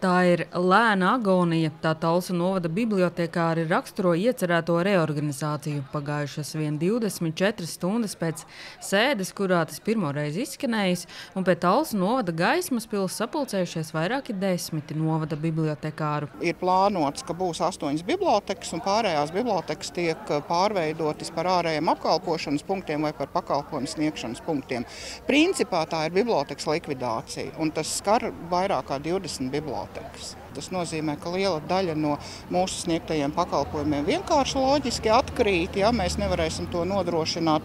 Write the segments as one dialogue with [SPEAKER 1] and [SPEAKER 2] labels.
[SPEAKER 1] Tā ir lēna agonija, tā Talsu novada bibliotekāri raksturoja iecerēto reorganizāciju. Pagājušas vien 24 stundas pēc sēdes, kurā tas pirmoreiz izskanējis, un pie Talsu novada Gaismas pils sapulcējušies vairāki 10 novada bibliotekāru.
[SPEAKER 2] Ir plānots, ka būs 8 bibliotekas, un pārējās bibliotekas tiek pārveidotas par ārējiem apkalpošanas punktiem vai par pakalpojumu sniegšanas punktiem. Principā tā ir bibliotekas likvidācija, un tas skar vairāk kā 20 bibliotekas. Tas nozīmē, ka liela daļa no mūsu sniegtajiem pakalpojumiem vienkārši loģiski atkrīt, ja mēs nevarēsim to nodrošināt,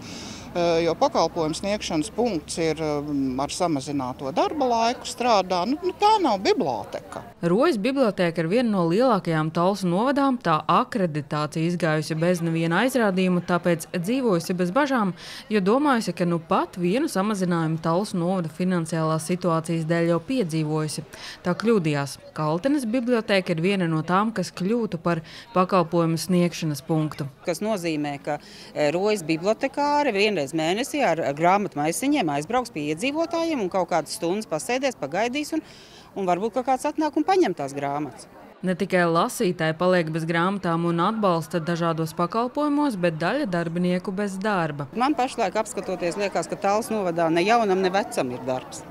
[SPEAKER 2] jo pakalpojumu sniegšanas punkts ir ar samazināto darba laiku strādā. Tā nav biblioteka.
[SPEAKER 1] Rojas biblioteka ir viena no lielākajām Talsu novadām, tā akreditācija izgājusi bez neviena aizrādījuma, tāpēc dzīvojusi bez bažām, jo domājusi, ka nu pat vienu samazinājumu Talsu novada finansiālās situācijas dēļ jau piedzīvojusi. Tā kļūdījās. Kaltenes biblioteka ir viena no tām, kas kļūtu par pakalpojumu sniegšanas punktu.
[SPEAKER 3] Kas nozīmē, ka Rojas bibliotekāri vienreiz mēnesī ar grāmatu maisiņiem aizbrauks pie iedzīvotājiem un kaut kādas stundas pasēdēs, pagaidīs un varbūt kāds atnāk un paņem tās grāmatas.
[SPEAKER 1] Ne tikai lasītāji paliek bez grāmatām un atbalsta dažādos pakalpojumos, bet daļa darbinieku bez darba.
[SPEAKER 3] Man pašlaik apskatoties liekas, ka Talsu novadā ne jaunam, ne vecam ir darbs,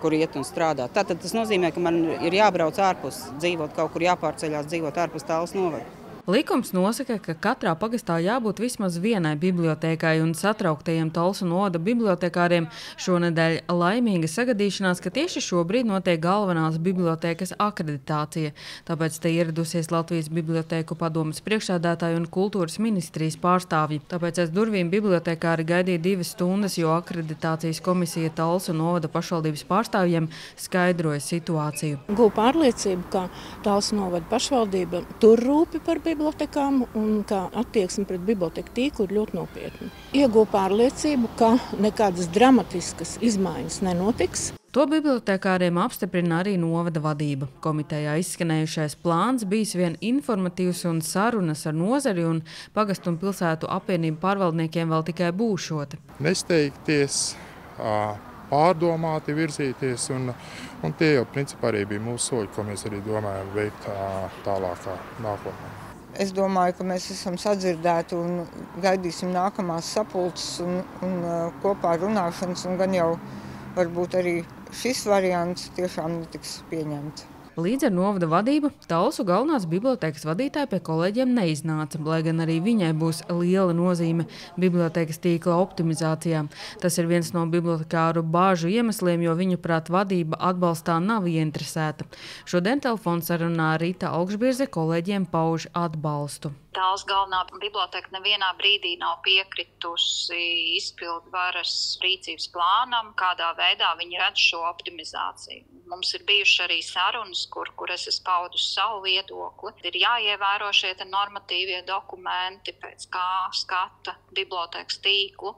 [SPEAKER 3] kur iet un strādāt. Tātad tas nozīmē, ka man ir jābrauc ārpus, dzīvot kaut kur, jāpārceļās dzīvot ārpus Talsu novada.
[SPEAKER 1] Likums nosaka, ka katrā pagastā jābūt vismaz vienai bibliotēkai, un satrauktajiem Talsu novada bibliotekāriem šonedēļ laimīga sagadīšanās, ka tieši šobrīd notiek galvenās bibliotēkas akreditācija. Tāpēc te ieradusies Latvijas bibliotēku padomes priekšsēdētāji un kultūras ministrijas pārstāvji. Tāpēc aiz durvīm bibliotekāri gaidīja 2 stundas, jo akreditācijas komisija Talsu novada pašvaldības pārstāvjiem skaidroja situāciju.
[SPEAKER 4] Gūju pārliecību, ka Talsu novada pašvaldība tur rūpi par bibliotekām un ka attieksme pret biblioteku tīklu ir ļoti nopietna. Iegūju pārliecību, ka nekādas dramatiskas izmaiņas nenotiks.
[SPEAKER 1] To bibliotekāriem apstiprina arī novada vadība. Komitejā izskanējušais plāns bijis vien informatīvs un sarunas ar nozari un pagastu un pilsētu apvienību pārvaldniekiem vēl tikai būšot.
[SPEAKER 5] Nesteigties, pārdomāti virzīties, un tie jau principā arī bija mūsu soļi, ko mēs arī domājam veikt tālākā nākotnē.
[SPEAKER 6] Es domāju, ka mēs esam sadzirdēti un gaidīsim nākamās sapulces un kopā runāšanas, un gan jau varbūt arī šis variants tiešām netiks pieņemts.
[SPEAKER 1] Līdz ar novada vadību Talsu galvenās bibliotēkas vadītāja pie kolēģiem neiznāca, lai gan arī viņai būs liela nozīme bibliotēkas tīkla optimizācijā. Tas ir viens no bibliotekāru bāžu iemesliem, jo viņuprāt vadība atbalstā nav ieinteresēta. Šodien telefonsarunā Rita Augšbirze kolēģiem pauž atbalstu.
[SPEAKER 7] Talsu galvenā biblioteka nevienā brīdī nav piekritusi izpildvaras rīcības plānam, kādā veidā viņi redz šo optimizāciju. Mums ir bijuši arī sarunas, kur es esmu paudusi savu viedokli. Ir jāievēro šie normatīvie dokumenti, pēc kā skata bibliotekas tīklu,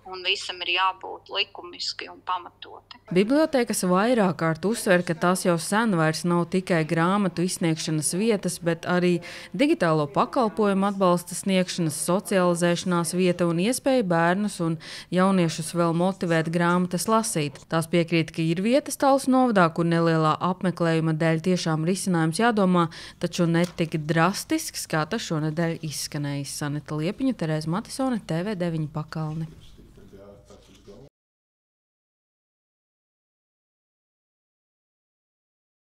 [SPEAKER 7] un visam ir jābūt likumiski un pamatoti.
[SPEAKER 1] Bibliotekas vairāk kārt uzsver, ka tās jau sen vairs nav tikai grāmatu izsniegšanas vietas, bet arī digitālo pakalpojumu atbalsta sniegšanas, socializēšanās vieta un iespēja bērnus un jauniešus vēl motivēt grāmatas lasīt. Tās piekrīt, ka ir vietas Talsu novadā, kur nelielā apmeklējuma dēļ tiešām risinājums jādomā, taču ne tik drastisks, kā tas šonedēļ izskanējis. Sanita Liepiņa, Terēza Matisone, TV9 Pakalni.